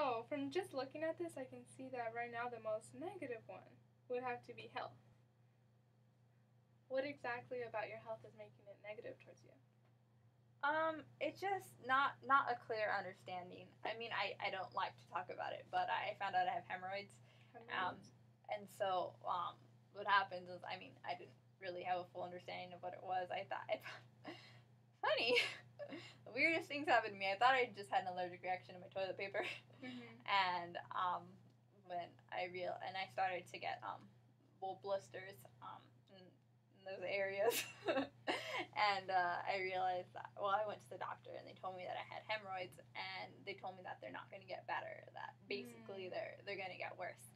So, from just looking at this, I can see that right now the most negative one would have to be health. What exactly about your health is making it negative towards you? It's just not a clear understanding. I mean, I don't like to talk about it, but I found out I have hemorrhoids. And so what happens is, I mean, I didn't really have a full understanding of what it was. I thought funny. The weirdest things happened to me. I thought I just had an allergic reaction to my toilet paper, and when I started to get blisters in those areas, and I realized that. Well, I went to the doctor and they told me that I had hemorrhoids, and they told me that they're not going to get better. That basically they're going to get worse,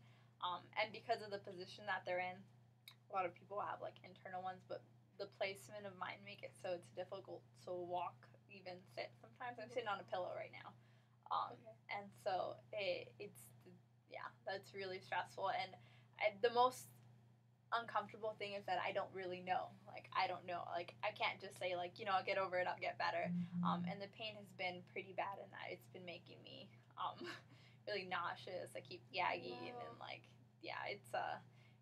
and because of the position that they're in, a lot of people have like internal ones, but the placement of mine make it so it's difficult to walk, even sit. Sometimes I'm sitting on a pillow right now, and so that's really stressful. And the most uncomfortable thing is that I don't really know. Like, I don't know. Like, I can't just say, like, I'll get over it, I'll get better. And the pain has been pretty bad in that it's been making me really nauseous. I keep gagging and, like,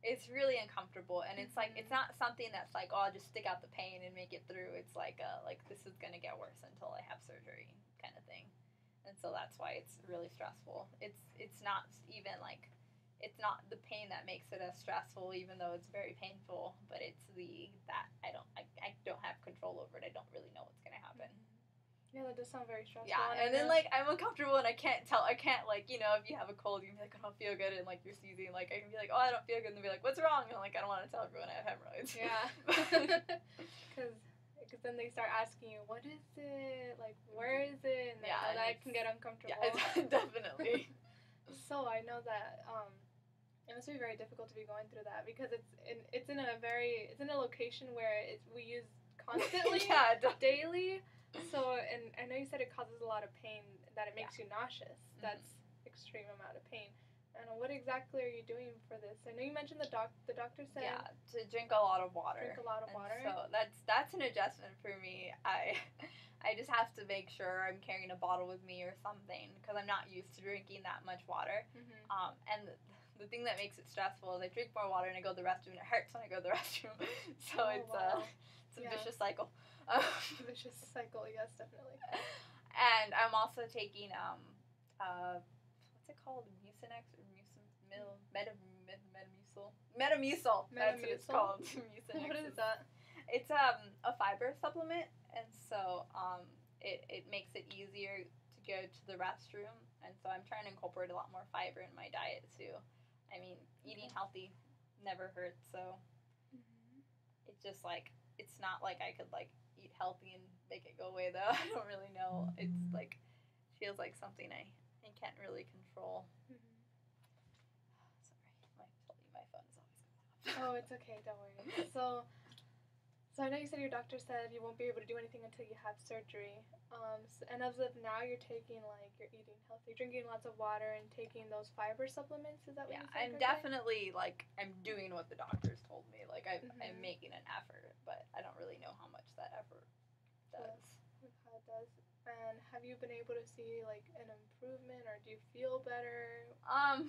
it's really uncomfortable. And it's, like, it's not something that's, like, oh, I'll just stick out the pain and make it through. It's, like, this is going to get worse until I have surgery kind of thing. And so that's why it's really stressful. It's not even, like, it's not the pain that makes it as stressful, even though it's very painful, but it's that I don't have control over it. I don't really know what's going to happen. Yeah, that does sound very stressful. Yeah, and then, like, I'm uncomfortable and I can't, like, if you have a cold, you can be like, I don't feel good, and, like, you're sneezing, like, I can be like, oh, I don't feel good, and they'll be like, what's wrong? And, like, I don't want to tell everyone I have hemorrhoids. Yeah. Because then they start asking you, what is it? Like, where is it? And that can get uncomfortable. Yeah, definitely. So I know that it must be very difficult to be going through that because it's in a location where we use constantly, daily. So, and I know you said it causes a lot of pain, that it makes you nauseous. That's extreme amount of pain. And what exactly are you doing for this? I know you mentioned the doctor said to drink a lot of water. Drink a lot of water. So that's an adjustment for me. I just have to make sure I'm carrying a bottle with me or something because I'm not used to drinking that much water. And the thing that makes it stressful is I drink more water and I go to the restroom and it hurts when I go to the restroom. So it's a vicious cycle. Vicious cycle, yes, definitely. And I'm also taking what's it called? Mucinex or Metamucil. That's what it's called. Mucinex. What is that? It's a fiber supplement, and so it makes it easier to go to the restroom, and so I'm trying to incorporate a lot more fiber in my diet too. I mean, eating healthy never hurts, so it's just like it's not like I could like eat healthy and make it go away though. I don't really know. It's like feels like something I can't really control. Sorry, my phone is always going off. Oh, it's okay. Don't worry. So I know you said your doctor said you won't be able to do anything until you have surgery. And as of now, you're you're eating healthy, drinking lots of water, and taking those fiber supplements. Is that what you said? I'm definitely I'm doing what the doctors told me. Like I'm making an effort, but I don't really know how much that effort does. How it does. And have you been able to see an improvement, or do you feel better? I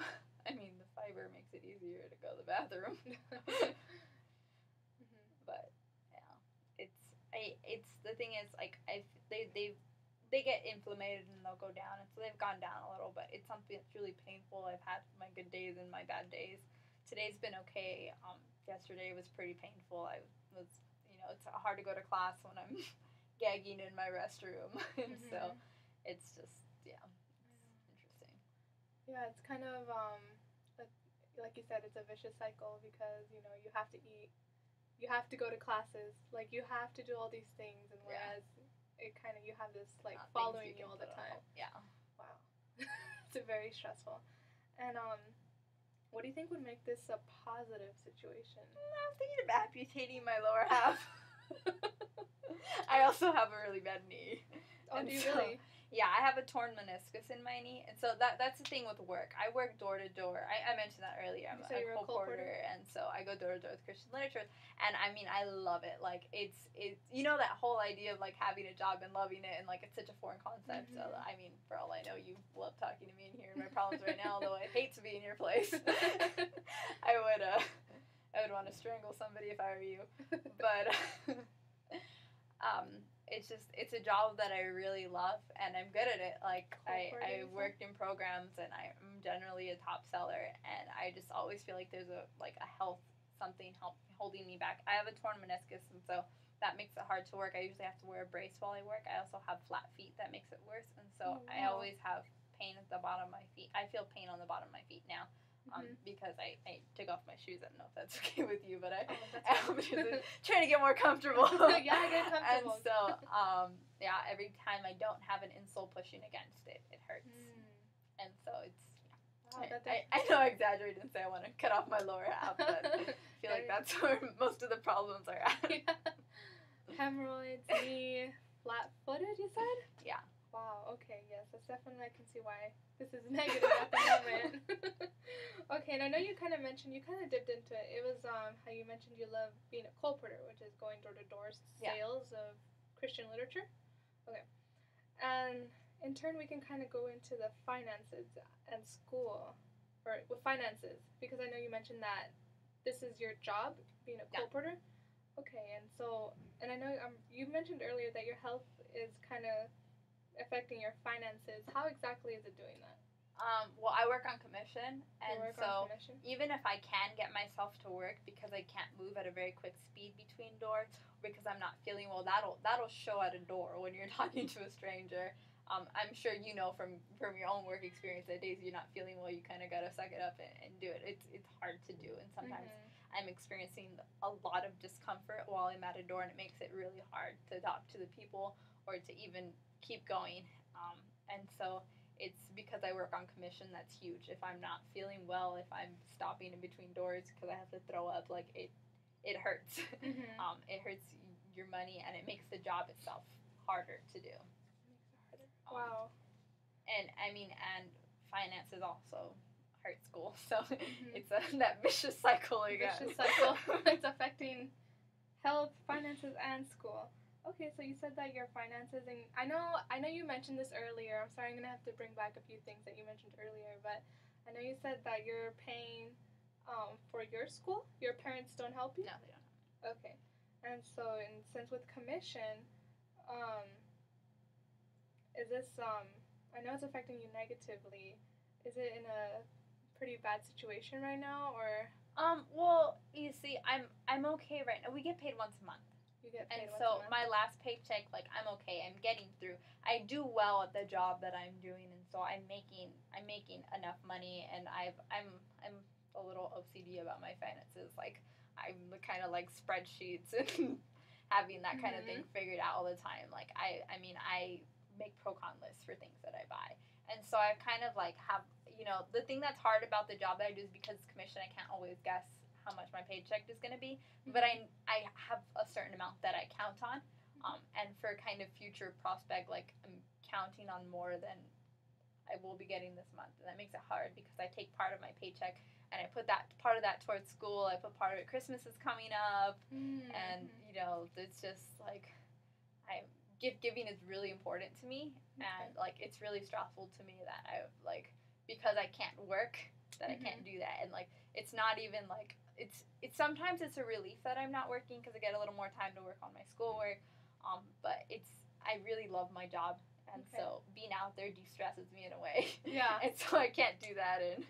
mean, the fiber makes it easier to go to the bathroom. But it's the thing is they get inflamed and they'll go down, and so they've gone down a little, but it's something that's really painful. I've had my good days and my bad days. Today's been okay. Yesterday was pretty painful. I was it's hard to go to class when I'm gagging in my restroom, and so it's just it's interesting. Yeah, it's kind of like you said, it's a vicious cycle because you have to eat. You have to go to classes, you have to do all these things, and whereas it kind of, you have this, following you all the time. Yeah. Wow. It's very stressful. And, what do you think would make this a positive situation? I'm thinking of amputating my lower half. I also have a really bad knee. Oh, do you really? Yeah, I have a torn meniscus in my knee, and so that's the thing with work. I work door to door. I mentioned that earlier. I'm a Cole Porter, and so I go door to door with Christian literature, and I mean, I love it. It's that whole idea of having a job and loving it, and it's such a foreign concept. So I mean, for all I know, you love talking to me in here in my problems right now, although I hate to be in your place. I would want to strangle somebody if I were you. But it's a job that I really love, and I'm good at it. Like, I worked in programs, and I'm generally a top seller, and I just always feel like there's a health something holding me back. I have a torn meniscus, and so that makes it hard to work. I usually have to wear a brace while I work. I also have flat feet that makes it worse, and so I always have pain at the bottom of my feet. I feel pain on the bottom of my feet now. Because I took off my shoes. I don't know if that's okay with you, but I'm just trying to get more comfortable. Yeah, get comfortable. And so, yeah, every time I don't have an insole pushing against it, it hurts. And so it's, I know I exaggerated and say I want to cut off my lower half, but I feel like that's where most of the problems are at. Yeah. Hemorrhoids, knee, flat-footed, you said? Yeah. Wow, okay, yes, that's definitely, I can see why this is negative at the moment. Okay, and I know you kind of dipped into it. It was how you mentioned you love being a colporteur, which is going door to door sales of Christian literature. Okay. And in turn, we can kind of go into the finances and school, or with finances, because I know you mentioned that this is your job, being a colporteur. Okay, and I know you mentioned earlier that your health is kind of affecting your finances. How exactly is it doing that? Well, I work on commission, and so even if I can get myself to work because I can't move at a very quick speed between doors, because I'm not feeling well, that'll show at a door when you're talking to a stranger. I'm sure you know from your own work experience that days you're not feeling well, you kind of gotta suck it up and do it. It's hard to do, and sometimes I'm experiencing a lot of discomfort while I'm at a door, and it makes it really hard to talk to the people or to even keep going. And so it's because I work on commission, that's huge. If I'm not feeling well, if I'm stopping in between doors because I have to throw up, like it hurts. It hurts your money, and it makes the job itself harder to do. Wow. And I mean, and finances also hurt school, so it's that vicious cycle again. Vicious cycle. It's affecting health, finances, and school. Okay, so you said that your finances, and I know you mentioned this earlier. I'm sorry, I'm going to have to bring back a few things that you mentioned earlier, but I know you said that you're paying for your school. Your parents don't help you? No, they don't. Okay. And so, since with commission, is this, I know it's affecting you negatively. Is it in a pretty bad situation right now, or? Well, you see, I'm okay right now. We get paid once a month. You get paid once a month. My last paycheck, like, I'm okay. I'm getting through. I do well at the job that I'm doing, and so I'm making enough money, and I'm a little OCD about my finances. Like, I'm kind of like spreadsheets and having that kind of thing figured out all the time. Like, I mean, I make pro-con lists for things that I buy. And so I kind of like have, the thing that's hard about the job that I do is because it's commission, I can't always guess how much my paycheck is going to be, but I have a certain amount that I count on, and for kind of future prospect, like, I'm counting on more than I will be getting this month, and that makes it hard because I take part of my paycheck and I put that part of that towards school. I put part of it, Christmas is coming up, and it's just like giving is really important to me, and like it's really stressful to me that I like, because I can't work, that I can't do that, and like it's not even like it's sometimes it's a relief that I'm not working because I get a little more time to work on my schoolwork, but I really love my job, and so being out there de-stresses me in a way. Yeah. And so I can't do that, and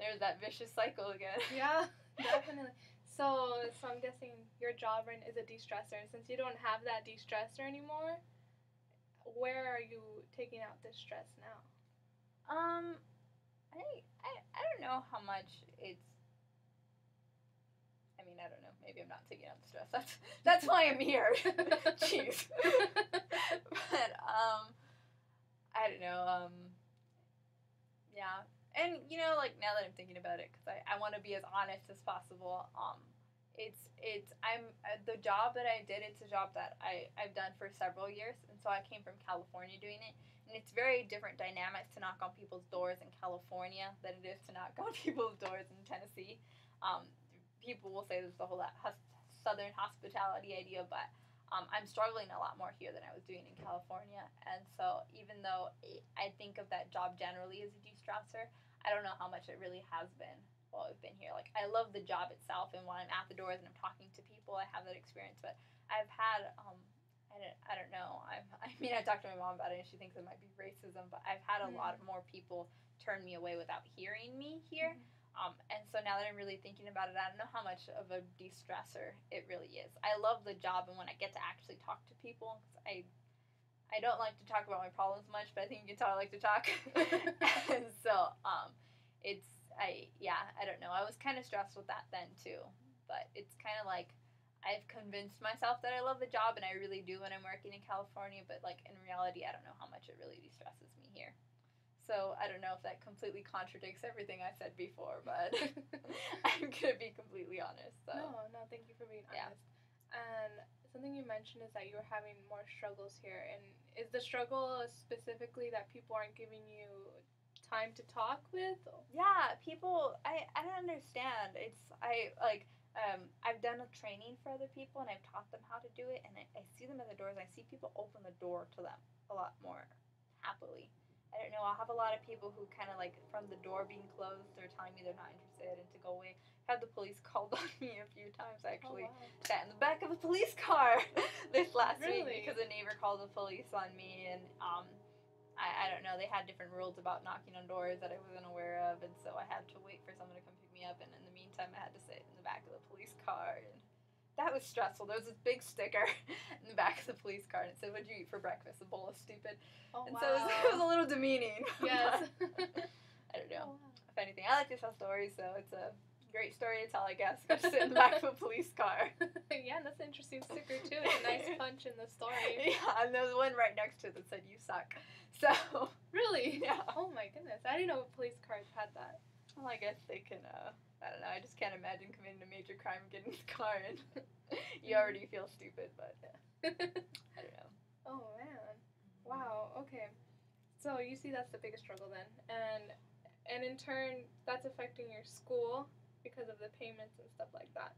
there's that vicious cycle again. Yeah, definitely. So I'm guessing your job right now is a de-stressor. Since you don't have that de-stressor anymore, where are you taking out this stress now? I don't know how much it's. I mean, I don't know. Maybe I'm not taking out the stress. That's why I'm here. Jeez. But I don't know. Yeah. And like now that I'm thinking about it, because I want to be as honest as possible. I'm the job that I did. It's a job that I've done for several years, and so I came from California doing it, and it's very different dynamics to knock on people's doors in California than it is to knock on people's doors in Tennessee. People will say there's the whole Southern hospitality idea, but I'm struggling a lot more here than I was doing in California. And so even though I think of that job generally as a de-stressor, I don't know how much it really has been while I've been here. Like, I love the job itself, and when I'm at the doors and I'm talking to people, I have that experience. But I've had, I don't know. I mean, I talked to my mom about it, and she thinks it might be racism, but I've had a lot more people turn me away without hearing me here. And so now that I'm really thinking about it, I don't know how much of a de-stressor it really is. I love the job, and when I get to actually talk to people, cause I don't like to talk about my problems much, but I think you can tell I like to talk. And so I don't know. I was kind of stressed with that then too, but it's kind of like I've convinced myself that I love the job, and I really do when I'm working in California, but like in reality, I don't know how much it really de-stresses me here. So I don't know if that completely contradicts everything I said before, but I'm going to be completely honest. So. No, thank you for being honest. And something you mentioned is that you were having more struggles here. And is the struggle specifically that people aren't giving you time to talk with? Yeah, people, I don't understand. I've done a training for other people, and I've taught them how to do it, and I see them at the doors, and I see people open the door to them a lot more happily. I don't know, I'll have a lot of people who kind of like, from the door being closed, they're telling me they're not interested and to go away. I had the police called on me a few times. I actually sat in the back of a police car this last week because a neighbor called the police on me, and I don't know, they had different rules about knocking on doors that I wasn't aware of, and so I had to wait for someone to come pick me up, and in the meantime I had to sit in the back of the police car, and that was stressful. There was this big sticker in the back of the police car, and it said, "What'd you eat for breakfast?" A bowl of stupid. Oh, and so it was a little demeaning. Yes. I don't know. If anything, I like to tell stories, so it's a great story to tell, I guess. Go sit in the back of a police car. Yeah, and that's an interesting sticker, too. It's a nice punch in the story. Yeah, and there was one right next to it that said, "You suck." So. Really? Yeah. Oh, my goodness. I didn't know police cars had that. Well, I guess they can, I don't know, I just can't imagine committing a major crime, getting in the car, and you already feel stupid, but I don't know. Oh, man. Wow, okay. So you see that's the biggest struggle then. And in turn, that's affecting your school because of the payments and stuff like that.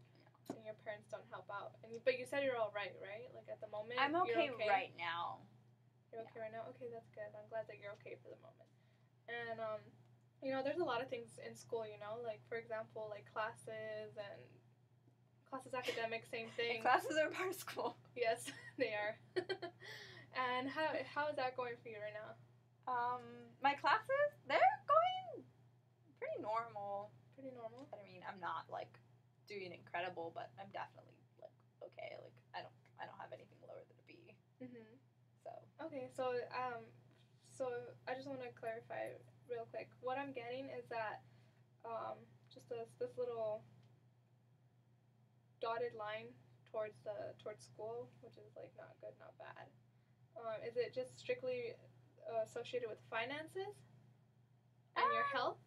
And your parents don't help out. But you said you're all right, right? Like at the moment? I'm okay right now. You're okay right now? Okay, that's good. I'm glad that you're okay for the moment. And, you know, there's a lot of things in school, you know, like, for example, like classes, academics, same thing. And classes are part of school. Yes, they are. And how is that going for you right now? My classes, they're going pretty normal. Pretty normal? I mean, I'm not, like, doing incredible, but I'm definitely, like, okay. Like, I don't have anything lower than a B. Mm-hmm. So. Okay, so I just want to clarify real quick. What I'm getting is that just this little dotted line towards school, which is like not good, not bad. Is it just strictly associated with finances and your health?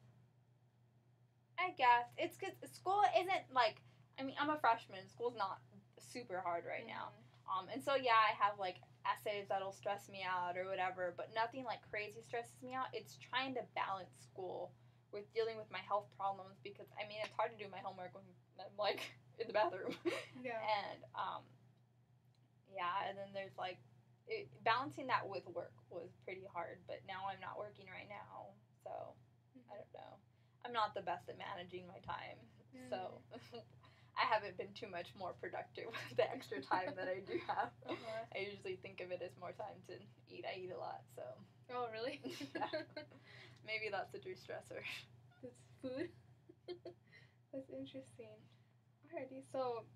I guess it's because school isn't like. I mean, I'm a freshman. School's not super hard right now. And so yeah, I have like essays that'll stress me out or whatever, but nothing like crazy stresses me out. It's trying to balance school with dealing with my health problems, because I mean, it's hard to do my homework when I'm like in the bathroom. Yeah. And and then there's like balancing that with work was pretty hard, but now I'm not working right now, so I don't know. I'm not the best at managing my time, so I haven't been too much more productive with the extra time that I do have. I usually think of it as more time to eat. I eat a lot, so. Oh, really? Yeah. Maybe that's a de-stressor. It's food? That's interesting. Alrighty, so.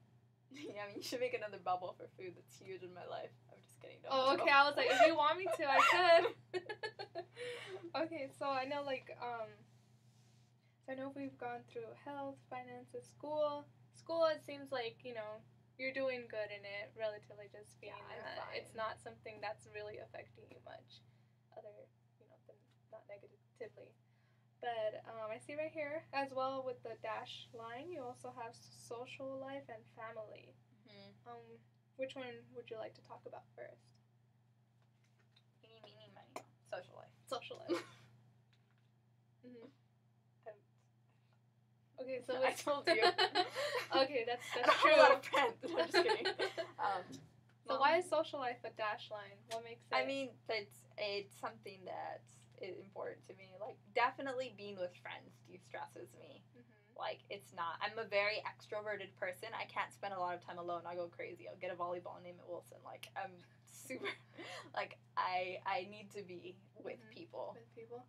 Yeah, I mean, you should make another bubble for food. That's huge in my life. I'm just kidding. Oh, okay. I was like, if you want me to, I could. Okay, so I know, like, so I know we've gone through health, finances, school. School, it seems like, you know, you're doing good in it, relatively just being it's not something that's really affecting you much, other, you know, than not negatively. But I see right here, as well with the dash line, you also have social life and family. Mm-hmm. Which one would you like to talk about first? Eeny, meeny, miny, social life. Social life. Mm-hmm. Okay, so I told you. Okay, that's I don't true. have a lot of friends. I'm just kidding. So why is social life a dash line? What makes it? I mean, it's something that's important to me. Like, definitely being with friends de-stresses me. Like, it's not. I'm a very extroverted person. I can't spend a lot of time alone. I'll go crazy. I'll get a volleyball and name it Wilson. Like, I'm super. Like, I need to be with people. With people.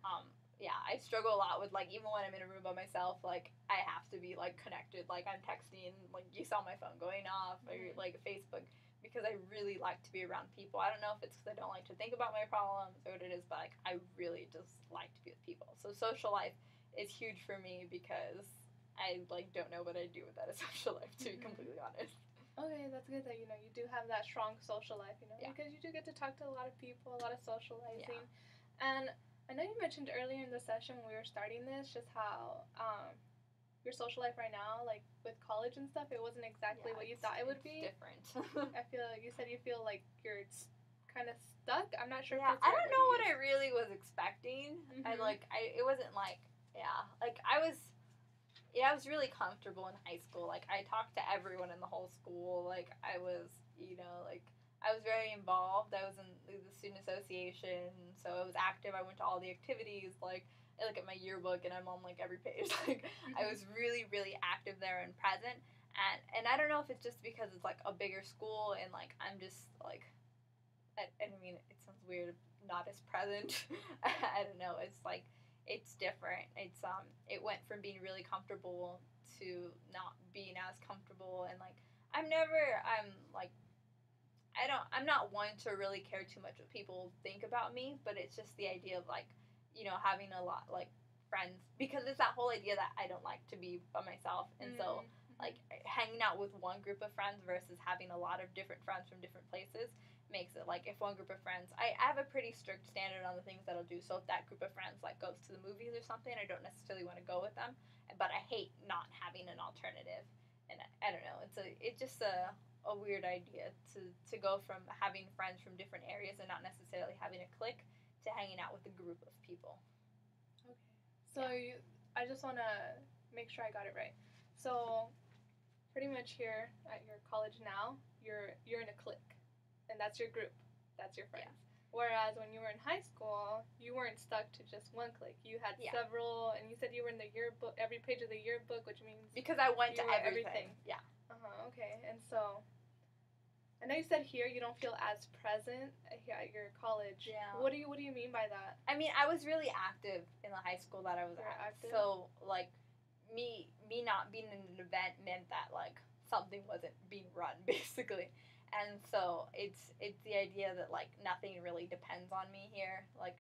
Yeah, I struggle a lot with, like, even when I'm in a room by myself, like, I have to be, like, connected. Like, I'm texting, like, you saw my phone going off, or, like, Facebook, because I really like to be around people. I don't know if it's because I don't like to think about my problems or what it is, but, like, I really just like to be with people. So social life is huge for me because I, like, don't know what I'd do without a social life, to be completely honest. Okay, that's good that, you know, you do have that strong social life, you know, because you do get to talk to a lot of people, a lot of socializing. And I know you mentioned earlier in the session when we were starting this just how your social life right now, like with college and stuff, it wasn't exactly what you thought it would be. Different. I feel like you said you feel like you're kind of stuck. I'm not sure. Yeah, I don't know what I really was expecting. It wasn't like, I was really comfortable in high school. Like, I talked to everyone in the whole school. Like, I was, I was very involved. I was in the student association, so I was active. I went to all the activities. Like, I look at my yearbook and I'm on, like, every page. Like, I was really, really active there and present. And I don't know if it's just because it's, like, a bigger school and, like, I'm just, like, I mean, it sounds weird, not as present. I don't know. It's, like, it's different. It went from being really comfortable to not being as comfortable. And, like, I'm not one to really care too much what people think about me, but it's just the idea of, like, having a lot, like, friends, because it's that whole idea that I don't like to be by myself, and so, like, hanging out with one group of friends versus having a lot of different friends from different places makes it, like, if one group of friends, I have a pretty strict standard on the things that I'll do, so if that group of friends, like, goes to the movies or something, I don't necessarily want to go with them, but I hate not having an alternative, and I don't know, it's just a weird idea to go from having friends from different areas and not necessarily having a clique to hanging out with a group of people. Okay. So I just want to make sure I got it right. So pretty much here at your college now, you're in a clique, and that's your group. That's your friends. Yeah. Whereas when you were in high school, you weren't stuck to just one clique. You had several, and you said you were in the yearbook, every page of the yearbook, which means because I went to everything. Yeah. Okay. And so I know you said here you don't feel as present at your college. Yeah. What do you mean by that? I mean, I was really active in the high school that I was at. Active? So, like, me not being in an event meant that, like, something wasn't being run, basically. And so it's the idea that, like, nothing really depends on me here. Like,